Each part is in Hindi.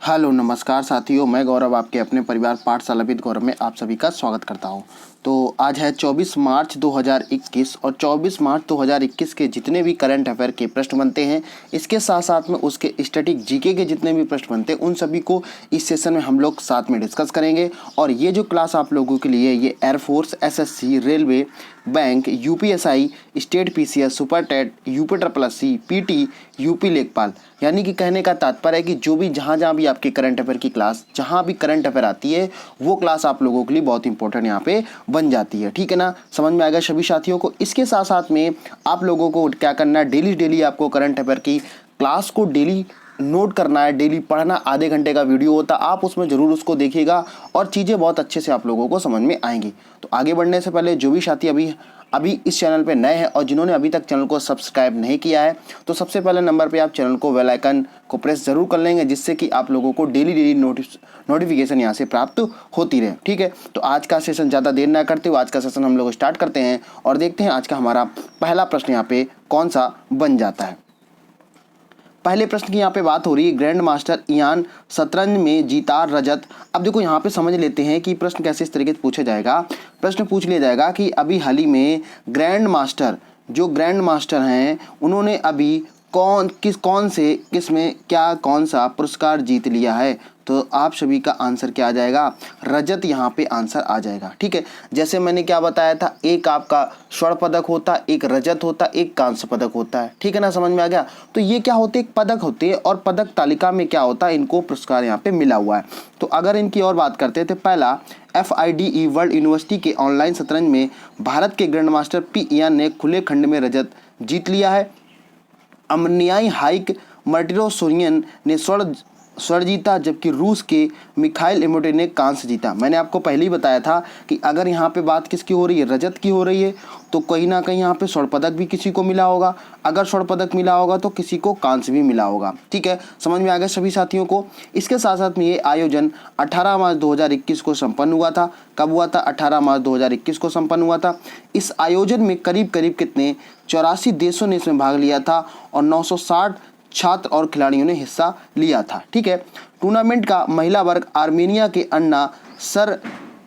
हेलो नमस्कार साथियों, मैं गौरव आपके अपने परिवार पाठशाला विद गौरव में आप सभी का स्वागत करता हूं। तो आज है 24 मार्च 2021 और 24 मार्च 2021 के जितने भी करंट अफेयर के प्रश्न बनते हैं, इसके साथ साथ में उसके स्टैटिक जीके के जितने भी प्रश्न बनते हैं, उन सभी को इस सेशन में हम लोग साथ में डिस्कस करेंगे। और ये जो क्लास आप लोगों के लिए ये air force, SSC, railway, bank, UPSI, state PCS, super TET, UP triple SC, PT, UP लेखपाल, यानी कि कहने का तात्पर्य है कि जो भी जहाँ भी आपकी करंट अफेयर की क्लास, जहाँ भी करंट अफेयर आती है, वो क्लास आप लोगों के लिए बहुत इंपॉर्टेंट यहाँ पे बन जाती है। ठीक है ना, समझ में आ गया सभी साथियों को। इसके साथ साथ में आप लोगों को क्या करना है, डेली आपको करंट अफेयर की क्लास को डेली नोट करना है, डेली पढ़ना। आधे घंटे का वीडियो होता है, आप उसमें ज़रूर उसको देखिएगा और चीज़ें बहुत अच्छे से आप लोगों को समझ में आएंगी। तो आगे बढ़ने से पहले जो भी साथी अभी इस चैनल पे नए हैं और जिन्होंने अभी तक चैनल को सब्सक्राइब नहीं किया है, तो सबसे पहले नंबर पे आप चैनल को बेल आइकन को प्रेस ज़रूर कर लेंगे, जिससे कि आप लोगों को डेली नोटिफिकेशन यहाँ से प्राप्त होती रहे। ठीक है, तो आज का सेशन ज़्यादा देर ना करते हुए आज का सेशन हम लोग स्टार्ट करते हैं और देखते हैं आज का हमारा पहला प्रश्न यहाँ पे कौन सा बन जाता है। पहले प्रश्न की यहाँ पे बात हो रही है, ग्रैंड मास्टर इयान शतरंज में जीता रजत। अब देखो यहाँ पे समझ लेते हैं कि प्रश्न कैसे इस तरीके से पूछा जाएगा। प्रश्न पूछ लिया जाएगा कि अभी हाल ही में ग्रैंड मास्टर हैं, उन्होंने अभी किस में कौन सा पुरस्कार जीत लिया है। तो आप सभी का आंसर क्या आ जाएगा, रजत यहाँ पे आंसर आ जाएगा। ठीक है, जैसे मैंने क्या बताया था, एक आपका स्वर्ण पदक होता, एक रजत होता, एक कांस्य पदक होता है। ठीक है ना, समझ में आ गया। तो ये क्या होते हैं, एक पदक होते हैं और पदक तालिका में क्या होता है, इनको पुरस्कार यहाँ पे मिला हुआ है। तो अगर इनकी और बात करते हैं तो पहला FIDE वर्ल्ड यूनिवर्सिटी के ऑनलाइन शतरंज में भारत के ग्रैंड मास्टर पी इयान ने खुले खंड में रजत जीत लिया है। अमनियाई हाइक मर्टिरोसोरियन ने स्वर्ण जीता, जबकि रूस के मिखाइल इमोटे ने कांस्य जीता। मैंने आपको पहले ही बताया था कि अगर यहाँ पे बात किसकी हो रही है, रजत की हो रही है, तो कहीं ना कहीं यहाँ पे स्वर्ण पदक भी किसी को मिला होगा। अगर स्वर्ण पदक मिला होगा तो किसी को कांस्य भी मिला होगा। ठीक है, समझ में आ गया सभी साथियों को। इसके साथ साथ में ये आयोजन 18 मार्च 2021 को संपन्न हुआ था। कब हुआ था, 18 मार्च 2021 को संपन्न हुआ था। इस आयोजन में करीब कितने 84 देशों ने इसमें भाग लिया था और 960 छात्र और खिलाड़ियों ने हिस्सा लिया था। ठीक है, टूर्नामेंट का महिला वर्ग आर्मेनिया के अन्ना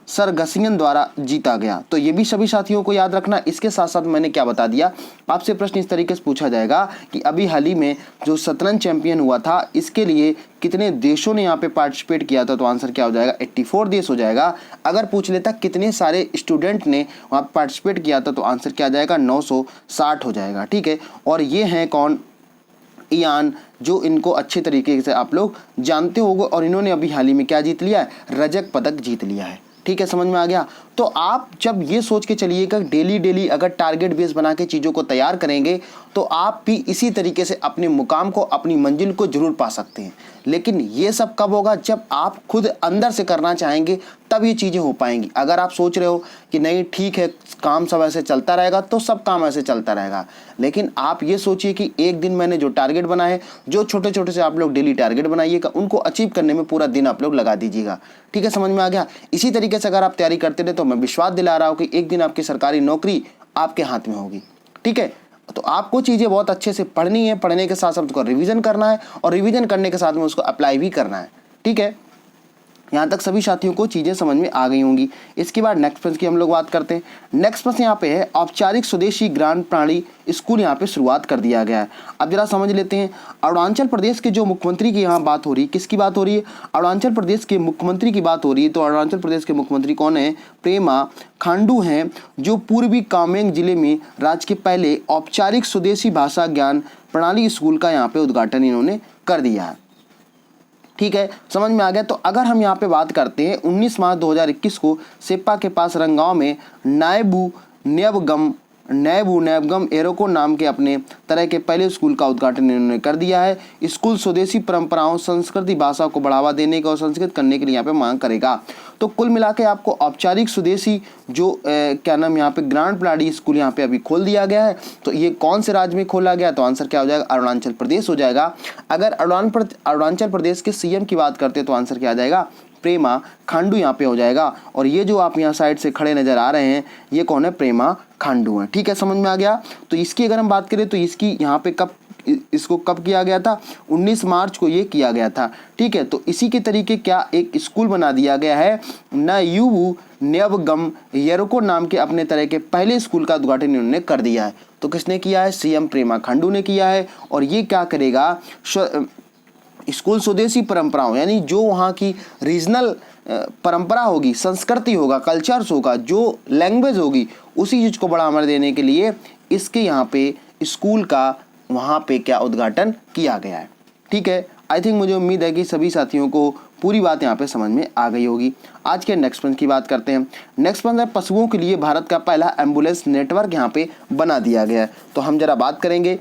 सरगसियन द्वारा जीता गया। तो ये भी सभी साथियों को याद रखना। इसके साथ साथ मैंने क्या बता दिया, आपसे प्रश्न इस तरीके से पूछा जाएगा कि अभी हाल ही में जो शतरंज चैंपियन हुआ था, इसके लिए कितने देशों ने यहाँ पे पार्टिसिपेट किया था। तो आंसर क्या हो जाएगा, 84 देश हो जाएगा। अगर पूछ लेता कितने सारे स्टूडेंट ने वहाँ पार्टिसिपेट किया था, तो आंसर क्या आ जाएगा, 960 हो जाएगा। ठीक है, और ये हैं कौन, इयान, जो इनको अच्छे तरीके से आप लोग जानते होंगे और इन्होंने अभी हाल ही में क्या जीत लिया है, रजत पदक जीत लिया है। ठीक है, समझ में आ गया। तो आप जब ये सोच के चलिएगा डेली अगर टारगेट बेस बना के चीज़ों को तैयार करेंगे, तो आप भी इसी तरीके से अपने मुकाम को, अपनी मंजिल को जरूर पा सकते हैं। लेकिन ये सब कब होगा, जब आप खुद अंदर से करना चाहेंगे, तब ये चीज़ें हो पाएंगी। अगर आप सोच रहे हो कि नहीं ठीक है, काम सब ऐसे चलता रहेगा, तो सब काम ऐसे चलता रहेगा। लेकिन आप ये सोचिए कि एक दिन मैंने जो टारगेट बनाए हैं, जो छोटे छोटे से आप लोग डेली टारगेट बनाइएगा, उनको अचीव करने में पूरा दिन आप लोग लगा दीजिएगा। ठीक है, समझ में आ गया। इसी तरीके से अगर आप तैयारी करते रहे, तो मैं विश्वास दिला रहा हूँ कि एक दिन आपकी सरकारी नौकरी आपके हाथ में होगी। ठीक है, तो आपको चीज़ें बहुत अच्छे से पढ़नी है, पढ़ने के साथ साथ उसको रिवीजन करना है और रिवीजन करने के साथ में उसको अप्लाई भी करना है। ठीक है, यहाँ तक सभी साथियों को चीज़ें समझ में आ गई होंगी। इसके बाद नेक्स्ट प्रश्न की हम लोग बात करते हैं। नेक्स्ट प्रश्न यहाँ पे है, औपचारिक स्वदेशी ज्ञान प्रणाली स्कूल यहाँ पे शुरुआत कर दिया गया है। अब जरा समझ लेते हैं। अरुणाचल प्रदेश के जो मुख्यमंत्री की यहाँ बात हो रही है, किसकी बात हो रही है, अरुणाचल प्रदेश के मुख्यमंत्री की बात हो रही है। तो अरुणाचल प्रदेश के मुख्यमंत्री कौन है, पेमा खांडू हैं, जो पूर्वी कामेंग जिले में राज्य के पहले औपचारिक स्वदेशी भाषा ज्ञान प्रणाली स्कूल का यहाँ पे उद्घाटन इन्होंने कर दिया है। ठीक है, समझ में आ गया। तो अगर हम यहाँ पे बात करते हैं, 19 मार्च 2021 को सेप्पा के पास रंगांव में नायबू नैबगम एरोको नाम के अपने तरह के पहले स्कूल का उद्घाटन इन्होंने कर दिया है। स्कूल स्वदेशी परंपराओं, संस्कृति, भाषा को बढ़ावा देने का और संस्कृत करने के लिए यहाँ पे मांग करेगा। तो कुल मिला के आपको औपचारिक स्वदेशी जो क्या नाम यहाँ पे ग्रांड प्लाडी स्कूल यहाँ पे अभी खोल दिया गया है। तो ये कौन से राज्य में खोला गया, तो आंसर क्या हो जाएगा, अरुणाचल प्रदेश हो जाएगा। अगर अरुणाचल प्रदेश के CM की बात करते हैं, तो आंसर क्या आ जाएगा, प्रेमा खांडू यहाँ पे हो जाएगा। और ये जो आप यहाँ साइड से खड़े नजर आ रहे हैं, ये कौन है, प्रेमा खांडू है। ठीक है, समझ में आ गया। तो इसकी अगर हम बात करें, तो इसकी यहाँ पे कब इसको कब किया गया था? 19 मार्च को ये किया गया था। ठीक है, तो इसी के तरीके क्या एक स्कूल बना दिया गया है, नयूवु न्यवगम येरुको नाम के अपने तरह के पहले स्कूल का उद्घाटन इन्होंने कर दिया है। तो किसने किया है? सीएम पेमा खांडू ने किया है। और ये क्या करेगा? स्कूल स्वदेशी परंपराओं, यानी जो वहाँ की रीजनल परंपरा होगी, संस्कृति होगा, कल्चर्स होगा, जो लैंग्वेज होगी, उसी चीज़ को बढ़ावा देने के लिए इसके यहाँ पे स्कूल का वहाँ पे क्या उद्घाटन किया गया है। ठीक है, आई थिंक मुझे उम्मीद है कि सभी साथियों को पूरी बात यहाँ पे समझ में आ गई होगी। आज के नेक्स्ट पॉइंट की बात करते हैं। नेक्स्ट पॉइंट है पशुओं के लिए भारत का पहला एम्बुलेंस नेटवर्क यहाँ पे बना दिया गया है। तो हम जरा बात करेंगे,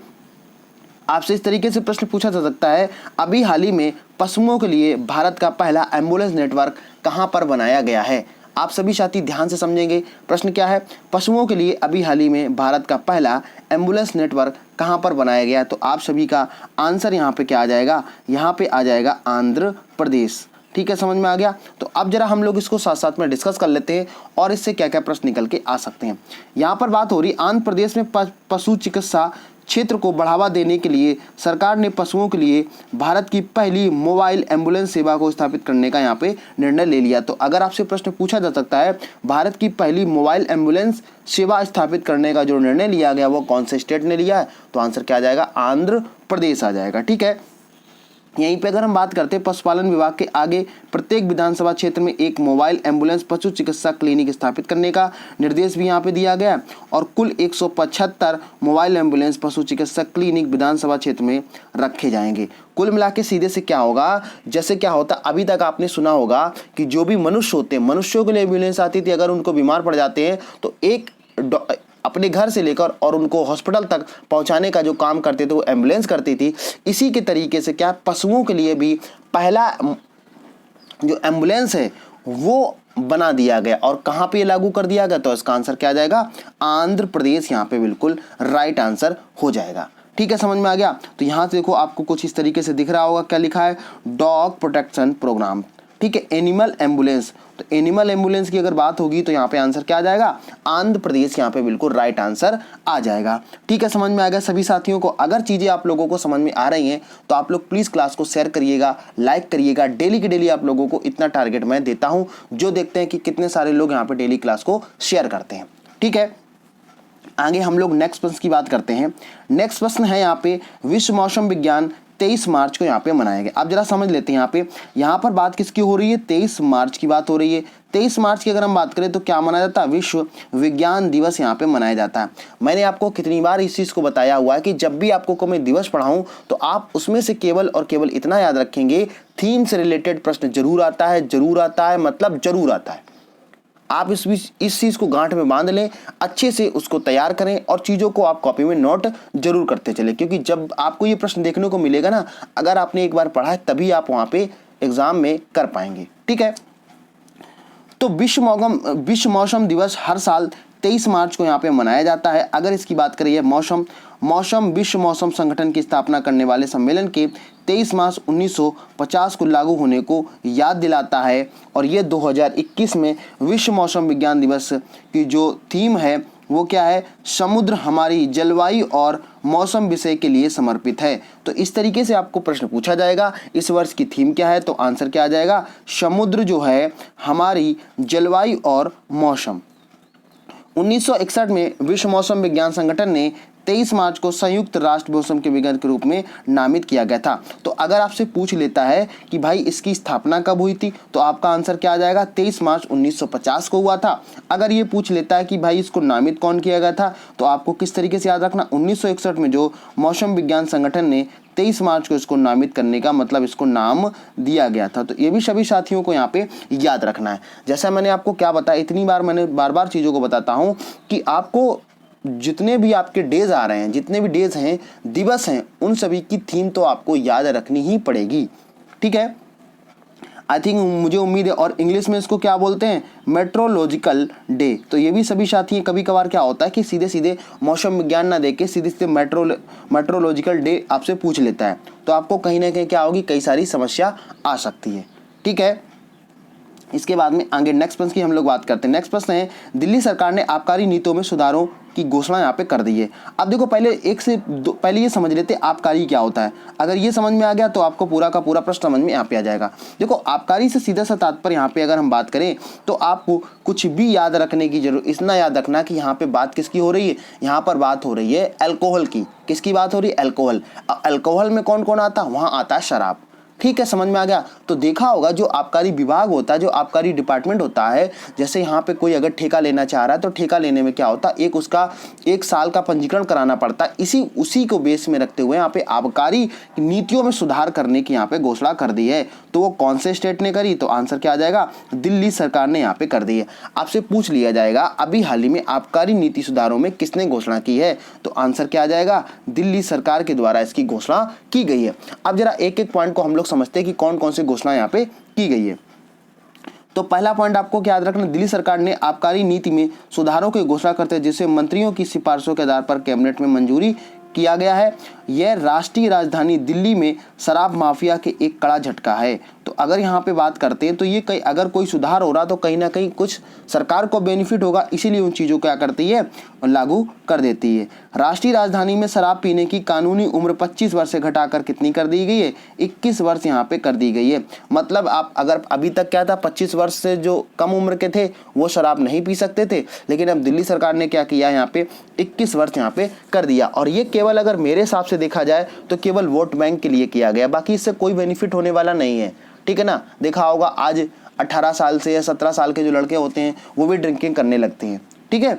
आपसे इस तरीके से प्रश्न पूछा जा सकता है, अभी हाल ही में पशुओं के लिए भारत का पहला एम्बुलेंस नेटवर्क कहां पर बनाया गया है? आप सभी साथी ध्यान से समझेंगे। प्रश्न क्या है? पशुओं के लिए अभी हाल ही में भारत का पहला एम्बुलेंस नेटवर्क कहां पर बनाया गया? तो आप सभी का आंसर यहाँ पे क्या आ जाएगा? यहाँ पे आ जाएगा आंध्र प्रदेश। ठीक है, समझ में आ गया। तो अब जरा हम लोग इसको साथ साथ में डिस्कस कर लेते हैं और इससे क्या क्या प्रश्न निकल के आ सकते हैं। यहाँ पर बात हो रही आंध्र प्रदेश में पशु चिकित्सा क्षेत्र को बढ़ावा देने के लिए सरकार ने पशुओं के लिए भारत की पहली मोबाइल एम्बुलेंस सेवा को स्थापित करने का यहाँ पे निर्णय ले लिया। तो अगर आपसे प्रश्न पूछा जा सकता है भारत की पहली मोबाइल एम्बुलेंस सेवा स्थापित करने का जो निर्णय लिया गया वो कौन से स्टेट ने लिया है? तो आंसर क्या आ जाएगा? आंध्र प्रदेश आ जाएगा। ठीक है, यहीं पे अगर हम बात करते हैं पशुपालन विभाग के आगे प्रत्येक विधानसभा क्षेत्र में एक मोबाइल एम्बुलेंस पशु चिकित्सा क्लिनिक स्थापित करने का निर्देश भी यहाँ पे दिया गया है। और कुल 175 मोबाइल एम्बुलेंस पशु चिकित्सा क्लिनिक विधानसभा क्षेत्र में रखे जाएंगे। कुल मिला के सीधे से क्या होगा, जैसे क्या होता अभी तक आपने सुना होगा कि जो भी मनुष्य होते हैं, मनुष्यों के लिए एम्बुलेंस आती थी, अगर उनको बीमार पड़ जाते हैं तो एक अपने घर से लेकर और उनको हॉस्पिटल तक पहुंचाने का जो काम करते थे वो एम्बुलेंस करती थी। इसी के तरीके से क्या पशुओं के लिए भी पहला जो एम्बुलेंस है वो बना दिया गया। और कहां पे लागू कर दिया गया? तो इसका आंसर क्या आ जाएगा? आंध्र प्रदेश यहाँ पे बिल्कुल राइट आंसर हो जाएगा। ठीक है, समझ में आ गया। तो यहाँ से देखो आपको कुछ इस तरीके से दिख रहा होगा, क्या लिखा है? Dog protection programme. ठीक है, एनिमल एम्बुलेंस। तो एनिमल एम्बुलेंस की अगर बात होगी तो यहाँ पे आंसर क्या आ जाएगा? आंध्र प्रदेश यहाँ पे बिल्कुल राइट आंसर आ जाएगा। ठीक है, समझ में आ गया सभी साथियों को। अगर चीजें आप लोगों को समझ में आ रही हैं तो आप लोग प्लीज क्लास को शेयर करिएगा, लाइक करिएगा। डेली की डेली आप लोगों को इतना टारगेट मैं देता हूं, जो देखते हैं कि कितने सारे लोग यहाँ पे डेली क्लास को शेयर करते हैं। ठीक है, आगे हम लोग नेक्स्ट प्रश्न की बात करते हैं। नेक्स्ट प्रश्न है यहाँ पे विश्व मौसम विज्ञान 23 मार्च को यहाँ पे मनाया गया। आप जरा समझ लेते हैं यहाँ पर बात किसकी हो रही है? 23 मार्च की बात हो रही है। 23 मार्च की अगर हम बात करें तो क्या मनाया जाता है? विश्व विज्ञान दिवस यहाँ पे मनाया जाता है। मैंने आपको कितनी बार इस चीज़ को बताया हुआ है कि जब भी आपको मैं दिवस पढ़ाऊँ तो आप उसमें से केवल और केवल इतना याद रखेंगे, थीम से रिलेटेड प्रश्न जरूर आता है, जरूर आता है, मतलब जरूर आता है। आप इस चीज़ को गांठ में बांध लें, अच्छे से उसको तैयार करें और चीज़ों को आप कॉपी में नोट जरूर करते चलें, क्योंकि जब आपको ये प्रश्न देखने को मिलेगा ना, अगर आपने एक बार पढ़ा है तभी आप वहाँ पे एग्जाम में कर पाएंगे। ठीक है, तो विश्व मौसम दिवस हर साल 23 मार्च को यहाँ पे मनाया जाता है। अगर इसकी बात करिए मौसम विश्व मौसम संगठन की स्थापना करने वाले सम्मेलन के 23 मार्च 1950 को लागू होने को याद दिलाता है। और ये 2021 में विश्व मौसम विज्ञान दिवस की जो थीम है वो क्या है? समुद्र हमारी जलवायु और मौसम विषय के लिए समर्पित है। तो इस तरीके से आपको प्रश्न पूछा जाएगा, इस वर्ष की थीम क्या है? तो आंसर क्या आ जाएगा? समुद्र जो है हमारी जलवायु और मौसम। 1961 में विश्व मौसम विज्ञान संगठन ने 23 मार्च को संयुक्त राष्ट्र मौसम के विज्ञान के रूप में नामित किया गया था। तो अगर आपसे पूछ लेता है कि भाई इसकी स्थापना कब हुई थी, तो आपका आंसर क्या आ जाएगा? 23 मार्च 1950 को हुआ था। अगर ये पूछ लेता है कि भाई इसको नामित कौन किया गया था, तो आपको किस तरीके से याद रखना, 1961 में जो मौसम विज्ञान संगठन ने 23 मार्च को इसको नामित करने का मतलब इसको नाम दिया गया था। तो ये भी सभी साथियों को यहाँ पे याद रखना है। जैसा मैंने आपको क्या बताया, इतनी बार मैंने बार बार चीज़ों को बताता हूँ कि आपको जितने भी आपके डेज आ रहे हैं, जितने भी डेज हैं, दिवस हैं, उन सभी की थीम तो आपको याद रखनी ही पड़ेगी। ठीक है, आई थिंक मुझे उम्मीद है। और इंग्लिश में इसको क्या बोलते हैं? Meteorological day. तो ये भी सभी साथी कभी कभार क्या होता है कि सीधे सीधे मौसम विज्ञान ना देके सीधे सीधे मेट्रोलॉजिकल डे आपसे पूछ लेता है, तो आपको कहीं ना कहीं क्या होगी, कई सारी समस्या आ सकती है। ठीक है, इसके बाद में आगे नेक्स्ट प्रश्न की हम लोग बात करते हैं। नेक्स्ट प्रश्न है, दिल्ली सरकार ने आबकारी नीतियों में सुधारों की घोषणा यहाँ पे कर दी है। अब देखो पहले ये समझ लेते हैं आबकारी क्या होता है। अगर ये समझ में आ गया तो आपको पूरा का पूरा प्रश्न समझ में यहाँ पे आ जाएगा। देखो आबकारी से सीधा सा तात्पर्य यहाँ पे अगर हम बात करें तो आपको कुछ भी याद रखने की जरूरत, इतना याद रखना कि यहाँ पे बात किसकी हो रही है, यहाँ पर बात हो रही है अल्कोहल की। किसकी बात हो रही है? अल्कोहल। अल्कोहल में कौन कौन आता है? वहाँ आता है शराब। ठीक है, समझ में आ गया। तो देखा होगा जो आबकारी विभाग होता है, जो आबकारी डिपार्टमेंट होता है, जैसे यहाँ पे कोई अगर ठेका लेना चाह रहा है तो ठेका लेने में क्या होता है, उसका 1 साल का पंजीकरण कराना पड़ता है। उसी को बेस में रखते हुए यहाँ पे आबकारी नीतियों में सुधार करने की यहाँ पे घोषणा कर दी है। तो वो कौन से स्टेट ने करी? तो आंसर क्या आ जाएगा? दिल्ली सरकार ने यहाँ पे कर दी है। आपसे पूछ लिया जाएगा अभी हाल ही में आबकारी नीति सुधारों में किसने घोषणा की है? तो आंसर क्या आ जाएगा? दिल्ली सरकार के द्वारा इसकी घोषणा की गई है। अब जरा एक एक पॉइंट को हम लोग समझते हैं कि कौन कौन सी घोषणा यहाँ पे की गई है। तो पहला पॉइंट आपको क्या याद रखना, दिल्ली सरकार ने आबकारी नीति में सुधारों की घोषणा करते हैं जिसे मंत्रियों की सिफारिशों के आधार पर कैबिनेट में मंजूरी किया गया है। यह राष्ट्रीय राजधानी दिल्ली में शराब माफिया के एक कड़ा झटका है। तो अगर यहाँ पे बात करते हैं तो ये अगर कोई सुधार हो रहा तो कहीं ना कहीं कुछ सरकार को बेनिफिट होगा, इसीलिए उन चीज़ों को क्या करती है, लागू कर देती है। राष्ट्रीय राजधानी में शराब पीने की कानूनी उम्र 25 वर्ष से घटाकर कितनी कर दी गई है? 21 वर्ष यहाँ पे कर दी गई है। मतलब आप अगर अभी तक क्या था, 25 वर्ष से जो कम उम्र के थे वो शराब नहीं पी सकते थे, लेकिन अब दिल्ली सरकार ने क्या किया, यहाँ पे 21 वर्ष यहाँ पे कर दिया। और ये केवल अगर मेरे हिसाब से देखा जाए तो केवल वोट बैंक के लिए किया गया, बाकी इससे कोई बेनिफिट होने वाला नहीं है। ठीक है ना। देखा होगा आज 18 साल से या 17 साल के जो लड़के होते हैं वो भी ड्रिंकिंग करने लगते हैं। ठीक है,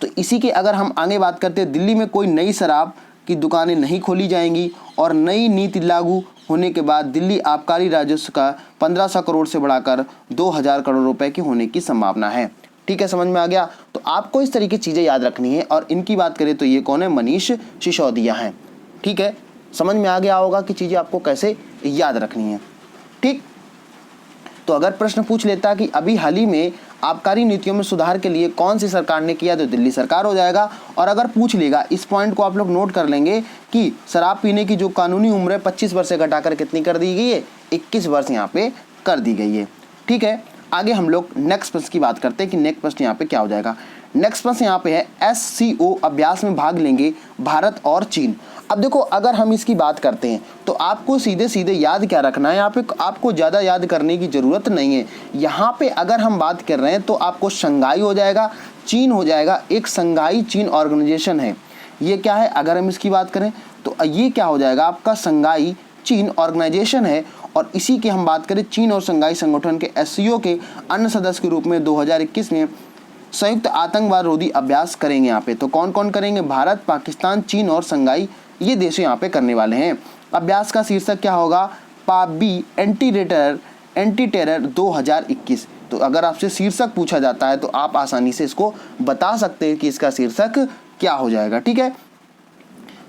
तो इसी की अगर हम आगे बात करते हैं, दिल्ली में कोई नई शराब की दुकानें नहीं खोली जाएंगी और नई नीति लागू होने के बाद दिल्ली आबकारी राजस्व का 1500 करोड़ से बढ़ाकर 2000 करोड़ रुपए की होने की संभावना है। ठीक है, समझ में आ गया। तो आपको इस तरीके की चीज़ें याद रखनी है। और इनकी बात करें तो ये कौन है? मनीष सिसोदिया हैं। ठीक है, समझ में आ गया होगा कि चीज़ें आपको कैसे याद रखनी है। ठीक, तो अगर प्रश्न पूछ लेता कि अभी हाल ही में आबकारी नीतियों में सुधार के लिए कौन सी सरकार ने किया, तो दिल्ली सरकार हो जाएगा। और अगर पूछ लेगा, इस पॉइंट को आप लोग नोट कर लेंगे कि शराब पीने की जो कानूनी उम्र है 25 वर्ष से घटाकर कितनी कर दी गई है? 21 वर्ष यहाँ पे कर दी गई है। ठीक है, आगे हम लोग नेक्स्ट प्रश्न की बात करते हैं कि नेक्स्ट प्रश्न यहाँ पे क्या हो जाएगा। नेक्स्ट प्रश्न यहाँ पे है, SCO अभ्यास में भाग लेंगे भारत और चीन। अब देखो अगर हम इसकी बात करते हैं तो आपको सीधे सीधे याद क्या रखना है, यहाँ पे आपको ज़्यादा याद करने की ज़रूरत नहीं है। यहाँ पे अगर हम बात कर रहे हैं तो आपको शंघाई हो जाएगा, चीन हो जाएगा। एक शंघाई चीन ऑर्गेनाइजेशन है, ये क्या है? अगर हम इसकी बात करें तो ये क्या हो जाएगा आपका? शंघाई चीन ऑर्गेनाइजेशन है। और इसी की हम बात करें, चीन और शंघाई संगठन के SCO के अन्य सदस्य के रूप में 2021 में संयुक्त आतंकवाद रोधी अभ्यास करेंगे। यहाँ पे तो कौन कौन करेंगे? भारत, पाकिस्तान, चीन और शंघाई, ये देश यहाँ पे करने वाले हैं। अभ्यास का शीर्षक क्या होगा? पाबी एंटी टेरर 2021। तो अगर आपसे शीर्षक पूछा जाता है तो आप आसानी से इसको बता सकते हैं कि इसका शीर्षक क्या हो जाएगा। ठीक है,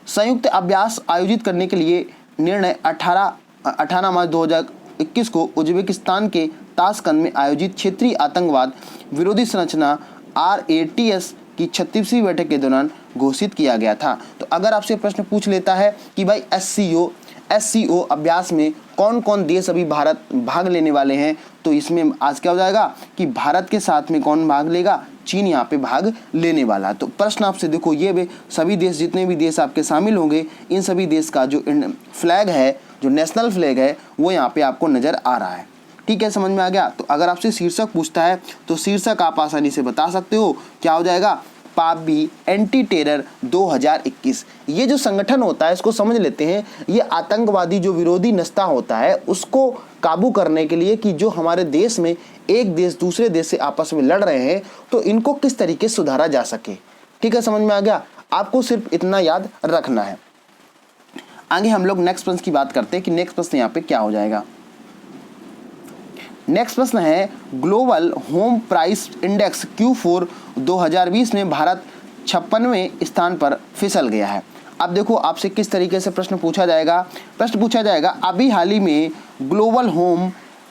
संयुक्त अभ्यास आयोजित करने के लिए निर्णय 18 मार्च 2021 को उज्बेकिस्तान के ताशकंद में आयोजित क्षेत्रीय आतंकवाद विरोधी संरचना RATS की 36वीं बैठक के दौरान घोषित किया गया था। तो अगर आपसे प्रश्न पूछ लेता है कि भाई SCO अभ्यास में कौन कौन देश अभी भारत भाग लेने वाले हैं, तो इसमें आज क्या हो जाएगा कि भारत के साथ में कौन भाग लेगा? चीन यहाँ पे भाग लेने वाला। तो प्रश्न आपसे देखो, ये भी सभी देश, जितने भी देश आपके शामिल होंगे, इन सभी देश का जो फ्लैग है, जो नेशनल फ्लैग है, वो यहाँ पे आपको नज़र आ रहा है। ठीक है, समझ में आ गया। तो अगर आपसे शीर्षक पूछता है तो शीर्षक आप आसानी से बता सकते हो, क्या हो जाएगा? पाबी एंटी टेरर 2021। ये जो संगठन होता है इसको समझ लेते हैं, ये आतंकवादी जो विरोधी नस्ता होता है उसको काबू करने के लिए, कि जो हमारे देश में एक देश दूसरे देश से आपस में लड़ रहे हैं तो इनको किस तरीके से सुधारा जा सके। ठीक है, समझ में आ गया। आपको सिर्फ इतना याद रखना है। आगे हम लोग नेक्स्ट प्रश्न की बात करते हैं कि नेक्स्ट प्रश्न यहाँ पे क्या हो जाएगा। नेक्स्ट प्रश्न है, global home price index Q4 2020 में भारत 56वें स्थान पर फिसल गया है। अब देखो आपसे किस तरीके से प्रश्न पूछा जाएगा। प्रश्न पूछा जाएगा, अभी हाल ही में ग्लोबल होम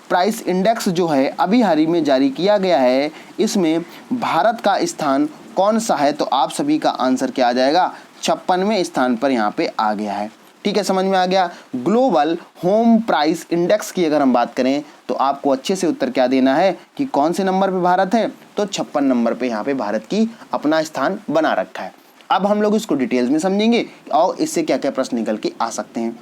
प्राइस इंडेक्स जो है अभी हाल ही में जारी किया गया है, इसमें भारत का स्थान कौन सा है? तो आप सभी का आंसर क्या आ जाएगा? 56वें स्थान पर यहाँ पे आ गया है। ठीक है, समझ में आ गया। ग्लोबल होम प्राइस इंडेक्स की अगर हम बात करें तो आपको अच्छे से उत्तर क्या देना है कि कौन से नंबर पे भारत है, तो 56 नंबर पे यहाँ पे भारत की अपना स्थान बना रखा है। अब हम लोग इसको डिटेल्स में समझेंगे और इससे क्या क्या प्रश्न निकल के आ सकते हैं।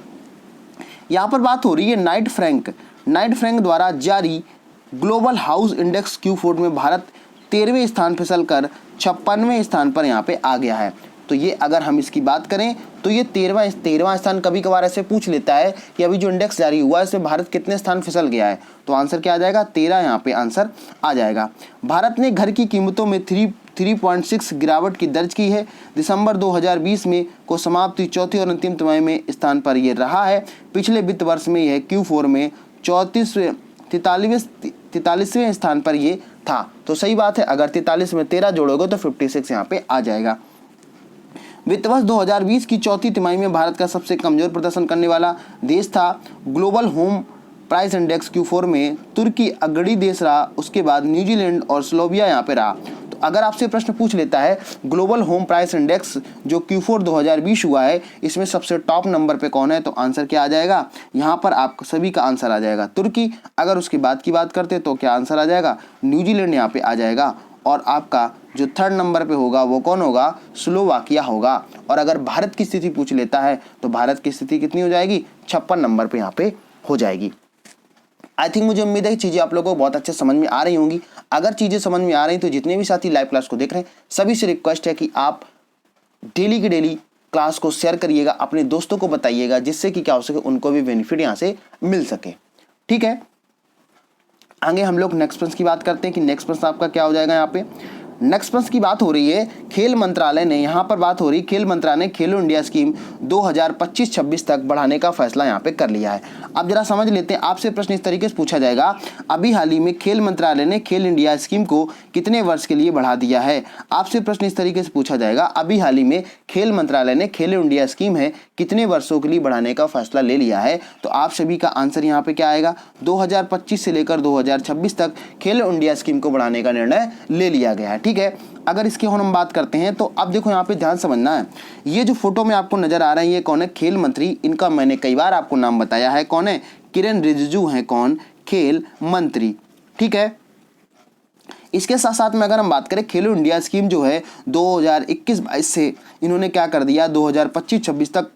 यहाँ पर बात हो रही है नाइट फ्रैंक द्वारा जारी ग्लोबल हाउस इंडेक्स Q4 में भारत 13वें स्थान फिसल कर 56वें स्थान पर यहाँ पे आ गया है। तो ये अगर हम इसकी बात करें तो ये 13वां स्थान कभी कभार ऐसे पूछ लेता है कि अभी जो इंडेक्स जारी हुआ है इसमें भारत कितने स्थान फिसल गया है, तो आंसर क्या आ जाएगा, 13 यहाँ पे आंसर आ जाएगा। भारत ने घर की कीमतों में 3.6 गिरावट की दर्ज की है। दिसंबर 2020 में को समाप्त हुई चौथी और अंतिम तिमाही में स्थान पर यह रहा है। पिछले वित्त वर्ष में यह Q4 में 43वें स्थान पर ये था। तो सही बात है, अगर 43 में 13 जोड़ोगे तो 56 यहाँ पे आ जाएगा। वित्त वर्ष 2020 की चौथी तिमाही में भारत का सबसे कमजोर प्रदर्शन करने वाला देश था। Global home price index Q4 में तुर्की अग्रणी देश रहा, उसके बाद न्यूजीलैंड और स्लोवाकिया यहाँ पे रहा। तो अगर आपसे प्रश्न पूछ लेता है ग्लोबल होम प्राइस इंडेक्स जो Q4 2020 हुआ है इसमें सबसे टॉप नंबर पे कौन है, तो आंसर क्या आ जाएगा, यहाँ पर आप सभी का आंसर आ जाएगा तुर्की। अगर उसके बाद की बात करते तो क्या आंसर आ जाएगा, न्यूजीलैंड यहाँ पे आ जाएगा। और आपका जो थर्ड नंबर पे होगा वो कौन होगा, स्लोवाकिया होगा। और अगर भारत की स्थिति पूछ लेता है तो भारत की स्थिति कितनी हो जाएगी, 56 नंबर पे यहाँ पे हो जाएगी। आई थिंक मुझे उम्मीद है कि चीज़ें आप लोगों को बहुत अच्छे समझ में आ रही होंगी। अगर चीज़ें समझ में आ रही तो जितने भी साथी लाइव क्लास को देख रहे हैं सभी से रिक्वेस्ट है कि आप डेली की डेली क्लास को शेयर करिएगा, अपने दोस्तों को बताइएगा, जिससे कि क्या हो सके उनको भी बेनिफिट यहाँ से मिल सके। ठीक है, आगे हम लोग नेक्स्ट प्रश्न की बात करते हैं कि नेक्स्ट प्रश्न आपका क्या हो जाएगा। यहाँ पे नेक्स्ट प्रश्न की बात हो रही है खेल मंत्रालय ने, यहाँ पर बात हो रही है खेल मंत्रालय ने खेलो इंडिया स्कीम 2025-26 तक बढ़ाने का फैसला यहाँ पे कर लिया है। अब जरा समझ लेते हैं, आपसे प्रश्न इस तरीके से पूछा जाएगा, अभी हाल ही में खेल मंत्रालय ने खेल इंडिया स्कीम को कितने वर्ष के लिए बढ़ा दिया है। आपसे प्रश्न इस तरीके से पूछा जाएगा, अभी हाल ही में खेल मंत्रालय ने खेलो इंडिया स्कीम है कितने वर्षों के लिए बढ़ाने का फैसला ले लिया है। तो आप सभी का आंसर यहाँ पे क्या आएगा, 2025 से लेकर 2026 तक खेलो इंडिया स्कीम को बढ़ाने का निर्णय ले लिया गया है। ठीक है, अगर इसकी हम बात करते हैं तो अब देखो यहाँ पे ध्यान समझना है, ये जो फोटो में आपको नजर आ रहा है ये कौन है, खेल मंत्री। इनका मैंने कई बार आपको नाम बताया है, कौन है, किरेन रिजिजू हैं, कौन, खेल मंत्री। ठीक है, इसके साथ साथ में अगर हम बात करें खेलो इंडिया स्कीम जो है 2021-22 से इन्होंने क्या कर दिया, 2025-26 तक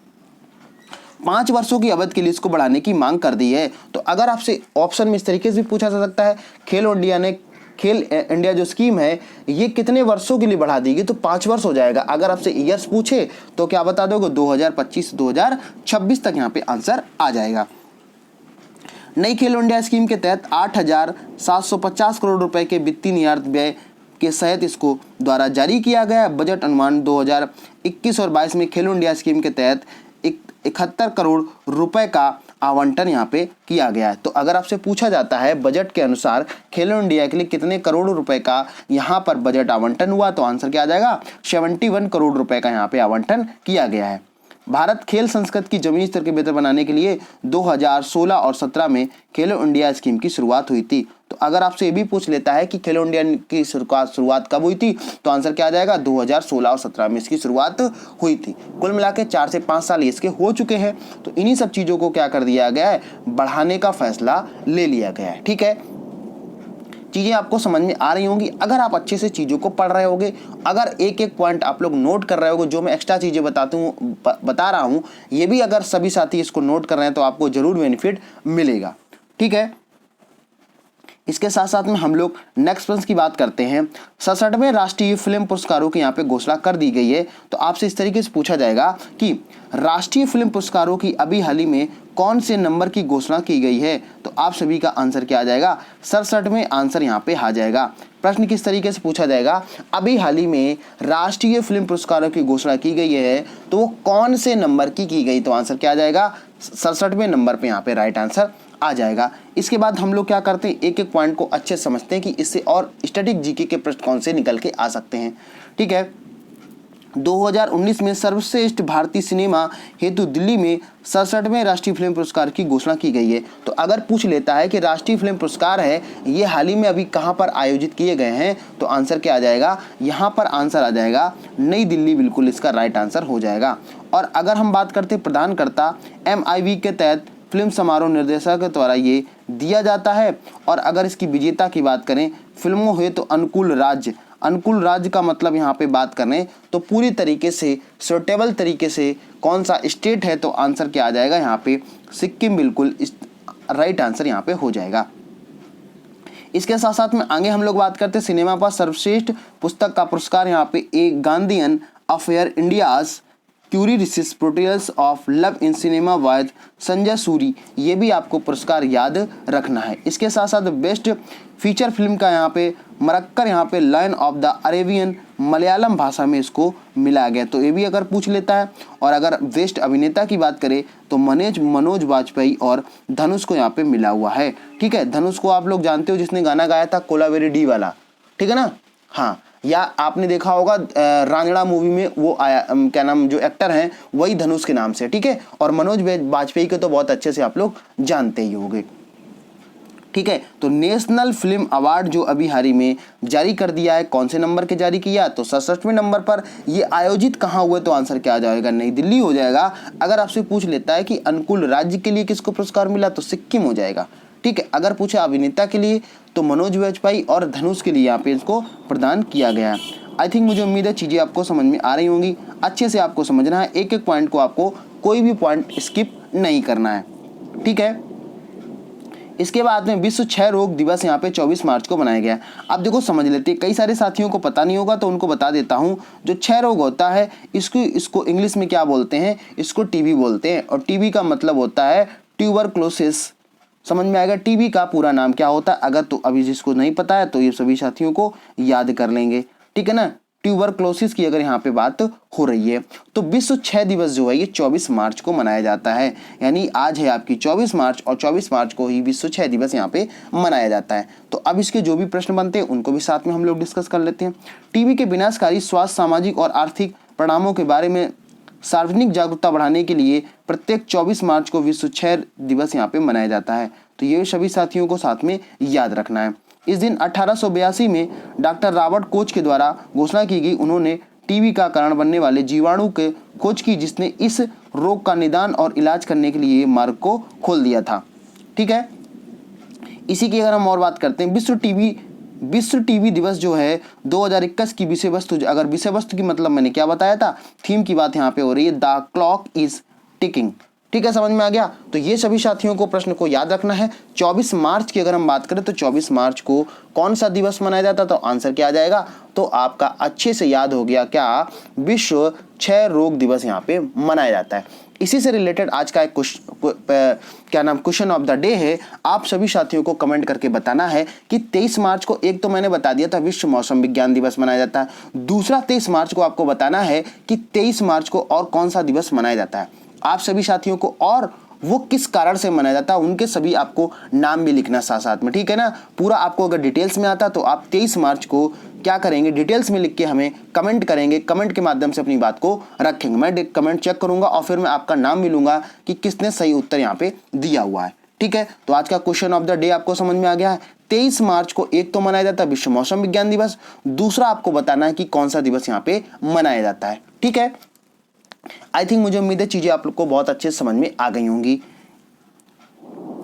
5 वर्षों की अवधि के लिए इसको बढ़ाने की मांग कर दी है। तो अगर आपसे ऑप्शन में इस तरीके से पूछा जा सकता है खेलो इंडिया ने खेल इंडिया जो स्कीम है ये कितने वर्षों के लिए बढ़ा देगी, तो 5 वर्ष हो जाएगा। अगर आपसे ईयर्स पूछे तो क्या बता दोगे, 2025 से 2026 तक यहाँ पे आंसर आ जाएगा। नई खेलो इंडिया स्कीम के तहत 8,750 करोड़ रुपए के वित्तीय निर्यात व्यय के सहित इसको द्वारा जारी किया गया बजट अनुमान 2021 और 22 में खेलो इंडिया स्कीम के तहत 71 करोड़ रुपए का आवंटन यहाँ पे किया गया है। तो अगर आपसे पूछा जाता है बजट के अनुसार खेलो इंडिया के लिए कितने करोड़ रुपए का यहाँ पर बजट आवंटन हुआ, तो आंसर क्या आ जाएगा, 71 करोड़ रुपए का यहाँ पे आवंटन किया गया है। भारत खेल संस्कृति की जमीनी स्तर के बेहतर बनाने के लिए 2016 और 17 में खेलो इंडिया स्कीम की शुरुआत हुई थी। तो अगर आपसे ये भी पूछ लेता है कि खेलो इंडिया की शुरुआत कब हुई थी, तो आंसर क्या आ जाएगा, 2016 और 17 में इसकी शुरुआत हुई थी। कुल मिला के 4 से 5 साल इसके हो चुके हैं। तो इन्हीं सब चीज़ों को क्या कर दिया गया है, बढ़ाने का फैसला ले लिया गया है। ठीक है, चीज़ें आपको समझ में आ रही होंगी अगर आप अच्छे से चीज़ों को पढ़ रहे होगे, अगर एक एक पॉइंट आप लोग नोट कर रहे होगे, जो मैं एक्स्ट्रा चीज़ें बता रहा हूँ ये भी अगर सभी साथी इसको नोट कर रहे हैं तो आपको जरूर बेनिफिट मिलेगा। ठीक है, इसके साथ साथ में हम लोग नेक्स्ट प्रश्न की बात करते हैं। 67वें राष्ट्रीय फिल्म पुरस्कारों की यहाँ पे घोषणा कर दी गई है। तो आपसे इस तरीके से पूछा जाएगा कि राष्ट्रीय फिल्म पुरस्कारों की अभी हाल ही में कौन से नंबर की घोषणा की गई है, तो आप सभी का आंसर क्या आ जाएगा, 67वें आंसर यहाँ पे आ जाएगा। प्रश्न किस तरीके से पूछा जाएगा, अभी हाल ही में राष्ट्रीय फिल्म पुरस्कारों की घोषणा की गई है तो वो कौन से नंबर की गई, तो आंसर क्या आ जाएगा, 67वें नंबर पे यहाँ पे राइट आंसर आ जाएगा। इसके बाद हम लोग क्या करते हैं, एक एक पॉइंट को अच्छे समझते हैं कि इससे और स्टैटिक जीके के प्रश्न कौन से निकल के आ सकते हैं। ठीक है, 2019 में सर्वश्रेष्ठ भारतीय सिनेमा हेतु दिल्ली में 67वें राष्ट्रीय फिल्म पुरस्कार की घोषणा की गई है। तो अगर पूछ लेता है कि राष्ट्रीय फिल्म पुरस्कार है ये हाल ही में अभी कहां पर आयोजित किए गए हैं, तो आंसर क्या आ जाएगा, यहां पर आंसर आ जाएगा नई दिल्ली, बिल्कुल इसका राइट आंसर हो जाएगा। और अगर हम बात करते प्रदानकर्ता, MIV के तहत फिल्म समारोह निर्देशक के द्वारा ये दिया जाता है। और अगर इसकी विजेता की बात करें फिल्मों हुए तो अनुकूल राज्य, अनुकूल राज्य का मतलब यहाँ पे बात करें तो पूरी तरीके से सुटेबल तरीके से कौन सा स्टेट है, तो आंसर क्या आ जाएगा यहाँ पे सिक्किम, बिल्कुल राइट आंसर यहाँ पे हो जाएगा। इसके साथ साथ में आगे हम लोग बात करते हैं सिनेमा पर सर्वश्रेष्ठ पुस्तक का पुरस्कार यहाँ पे एक Gandhian affair India's curious portrayals of love in cinema वायद संजय सूरी, ये भी आपको पुरस्कार याद रखना है। इसके साथ साथ बेस्ट फीचर फिल्म का यहाँ पे मरक्कर, यहाँ पे lion of the Arabian Malayalam भाषा में इसको मिला गया, तो ये भी अगर पूछ लेता है। और अगर बेस्ट अभिनेता की बात करें तो मनोज वाजपेयी और धनुष को यहाँ पे मिला हुआ है। ठीक है, धनुष को आप लोग जानते हो जिसने गाना गाया था कोलावेरी डी वाला, ठीक है ना, हाँ, या आपने देखा होगा रांझड़ा मूवी में वो आया, क्या नाम, जो एक्टर हैं वही धनुष के नाम से, ठीक है। और मनोज वाजपेयी को तो बहुत अच्छे से आप लोग जानते ही होंगे। ठीक है, तो नेशनल फिल्म अवार्ड जो अभी हाल ही में जारी कर दिया है, कौन से नंबर के जारी किया, तो 67वें नंबर पर। ये आयोजित कहाँ हुए, तो आंसर क्या आ जाएगा, नई दिल्ली हो जाएगा। अगर आपसे पूछ लेता है कि अनुकूल राज्य के लिए किसको पुरस्कार मिला, तो सिक्किम हो जाएगा। ठीक है, अगर पूछे अभिनेता के लिए तो मनोज वाजपेयी और धनुष के लिए यहाँ पे इसको प्रदान किया गया है। आई थिंक, मुझे उम्मीद है चीज़ें आपको समझ में आ रही होंगी। अच्छे से आपको समझना है, एक एक पॉइंट को आपको कोई भी पॉइंट स्किप नहीं करना है। ठीक है, इसके बाद में विश्व क्षय रोग दिवस यहाँ पे 24 मार्च को मनाया गया। अब देखो समझ लेते हैं, कई सारे साथियों को पता नहीं होगा तो उनको बता देता हूँ। जो क्षय रोग होता है इसको इंग्लिश में क्या बोलते हैं, इसको टीबी बोलते हैं। और टीबी का मतलब होता है ट्यूबरक्लोसिस। समझ में आएगा टीबी का पूरा नाम क्या होता है, अगर तो अभी जिसको नहीं पता है तो ये सभी साथियों को याद कर लेंगे। ठीक है ना, ट्यूबरक्लोसिस की अगर यहाँ पे बात हो रही है तो विश्व क्षय दिवस जो है ये 24 मार्च को मनाया जाता है। यानी आज है आपकी 24 मार्च और 24 मार्च को ही विश्व क्षय दिवस यहाँ पे मनाया जाता है। तो अब इसके जो भी प्रश्न बनते हैं उनको भी साथ में हम लोग डिस्कस कर लेते हैं। टीबी के विनाशकारी स्वास्थ्य, सामाजिक और आर्थिक परिणामों के बारे में सार्वजनिक जागरूकता बढ़ाने के लिए प्रत्येक 24 मार्च को विश्व क्षय दिवस यहाँ पे मनाया जाता है। तो ये सभी साथियों को साथ में याद रखना है। इस दिन 1882 में डॉक्टर रॉबर्ट कोच के द्वारा घोषणा की गई। उन्होंने टीबी का कारण बनने वाले जीवाणु के खोज की, जिसने इस रोग का निदान और इलाज करने के लिए मार्ग को खोल दिया था। ठीक है, इसी की अगर हम और बात करते हैं, विश्व टीबी दिवस जो है 2021 की विषय वस्तु, अगर विषय वस्तु की मतलब मैंने क्या बताया था, थीम की बात यहाँ पे हो रही है, द क्लॉक इज टिकिंग। ठीक है, समझ में आ गया। तो ये सभी साथियों को प्रश्न को याद रखना है। 24 मार्च की अगर हम बात करें तो 24 मार्च को कौन सा दिवस मनाया जाता है, तो आंसर क्या आ जाएगा, तो आपका अच्छे से याद हो गया क्या, विश्व क्षय रोग दिवस यहाँ पे मनाया जाता है। इसी से रिलेटेड आज का एक क्वेश्चन ऑफ द डे है। आप सभी साथियों को कमेंट करके बताना है कि 23 मार्च को, एक तो मैंने बता दिया था विश्व मौसम विज्ञान दिवस मनाया जाता है, दूसरा 23 मार्च को आपको बताना है कि 23 मार्च को और कौन सा दिवस मनाया जाता है आप सभी साथियों को, और वो किस कारण से मनाया जाता है, उनके सभी आपको नाम भी लिखना साथ साथ में। ठीक है ना, पूरा आपको अगर डिटेल्स में आता तो आप 23 मार्च को क्या करेंगे, डिटेल्स में लिख के हमें कमेंट करेंगे, कमेंट के माध्यम से अपनी बात को रखेंगे। मैं कमेंट चेक करूंगा और फिर मैं आपका नाम भी लूंगा कि किसने सही उत्तर यहाँ पे दिया हुआ है। ठीक है, तो आज का क्वेश्चन ऑफ द डे आपको समझ में आ गया है। 23 मार्च को एक तो मनाया जाता है विश्व मौसम विज्ञान दिवस, दूसरा आपको बताना है कि कौन सा दिवस यहाँ पे मनाया जाता है। ठीक है, आई थिंक, मुझे उम्मीद है चीजें आप लोग को बहुत अच्छे समझ में आ गई होंगी।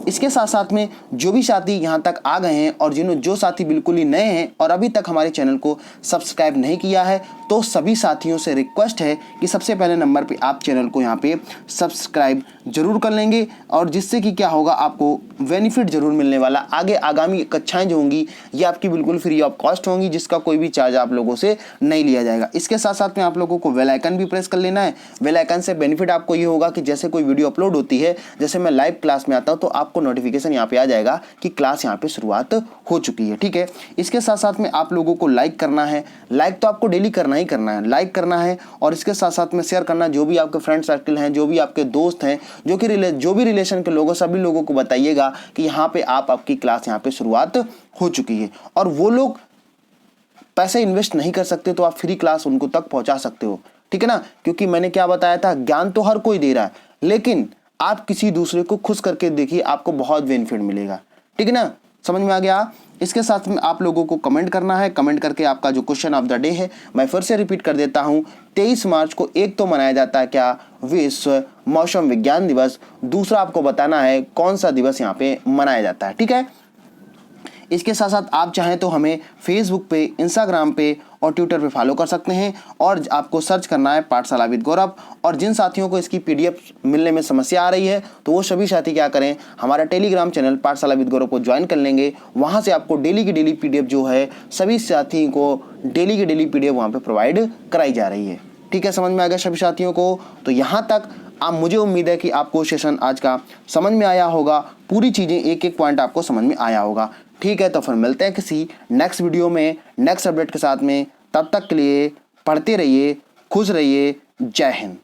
इसके साथ साथ में जो भी साथी यहाँ तक आ गए हैं और जो साथी बिल्कुल ही नए हैं और अभी तक हमारे चैनल को सब्सक्राइब नहीं किया है, तो सभी साथियों से रिक्वेस्ट है कि सबसे पहले नंबर पे आप चैनल को यहाँ पे सब्सक्राइब जरूर कर लेंगे, और जिससे कि क्या होगा, आपको बेनिफिट जरूर मिलने वाला। आगे आगामी कक्षाएं जो होंगी ये आपकी बिल्कुल फ्री ऑफ कॉस्ट होंगी, जिसका कोई भी चार्ज आप लोगों से नहीं लिया जाएगा। इसके साथ साथ में आप लोगों को बेल आइकन भी प्रेस कर लेना है। बेल आइकन से बेनिफिट आपको ये होगा कि जैसे कोई वीडियो अपलोड होती है, जैसे मैं लाइव क्लास में आता हूँ, तो आपको नोटिफिकेशन यहाँ पे आ जाएगा कि क्लास यहाँ पे शुरुआत हो चुकी है। ठीक है, इसके साथ साथ में आप लोगों को लाइक करना है। लाइक तो आपको डेली करना ही करना है, लाइक करना है, और इसके साथ साथ में शेयर करना। जो भी आपके फ्रेंड सर्कल हैं, जो भी आपके दोस्त हैं, जो भी रिलेशन के लोगों, सभी लोगों को बताइएगा कि यहाँ पे आपकी क्लास यहाँ पे शुरुआत हो चुकी है। और वो लोग पैसे इन्वेस्ट नहीं कर सकते तो आप फ्री क्लास उनको तक पहुंचा सकते हो। ठीक है ना, क्योंकि मैंने क्या बताया था, ज्ञान तो हर कोई दे रहा है, लेकिन आप किसी दूसरे को खुश करके देखिए, आपको बहुत बेनिफिट मिलेगा। ठीक है ना, समझ में आ गया। इसके साथ में आप लोगों को कमेंट करना है, कमेंट करके आपका जो क्वेश्चन ऑफ द डे है मैं फिर से रिपीट कर देता हूं। 23 मार्च को एक तो मनाया जाता है क्या, विश्व मौसम विज्ञान दिवस, दूसरा आपको बताना है कौन सा दिवस यहाँ पे मनाया जाता है। ठीक है, इसके साथ साथ आप चाहें तो हमें फेसबुक पे, इंस्टाग्राम पे और ट्विटर पे फॉलो कर सकते हैं, और आपको सर्च करना है पाठशाला विद गौरव। और जिन साथियों को इसकी पीडीएफ मिलने में समस्या आ रही है तो वो सभी साथी क्या करें, हमारा टेलीग्राम चैनल पाठशाला विद गौरव को ज्वाइन कर लेंगे। वहाँ से आपको डेली की डेली पीडीएफ जो है सभी साथियों को डेली की डेली पीडीएफ वहाँ पर प्रोवाइड कराई जा रही है। ठीक है, समझ में आ गया सभी साथियों को। तो यहाँ तक आप, मुझे उम्मीद है कि आपको सेशन आज का समझ में आया होगा, पूरी चीज़ें एक एक पॉइंट आपको समझ में आया होगा। ठीक है, तो फिर मिलते हैं किसी नेक्स्ट वीडियो में नेक्स्ट अपडेट के साथ में। तब तक के लिए पढ़ते रहिए, खुश रहिए, जय हिंद।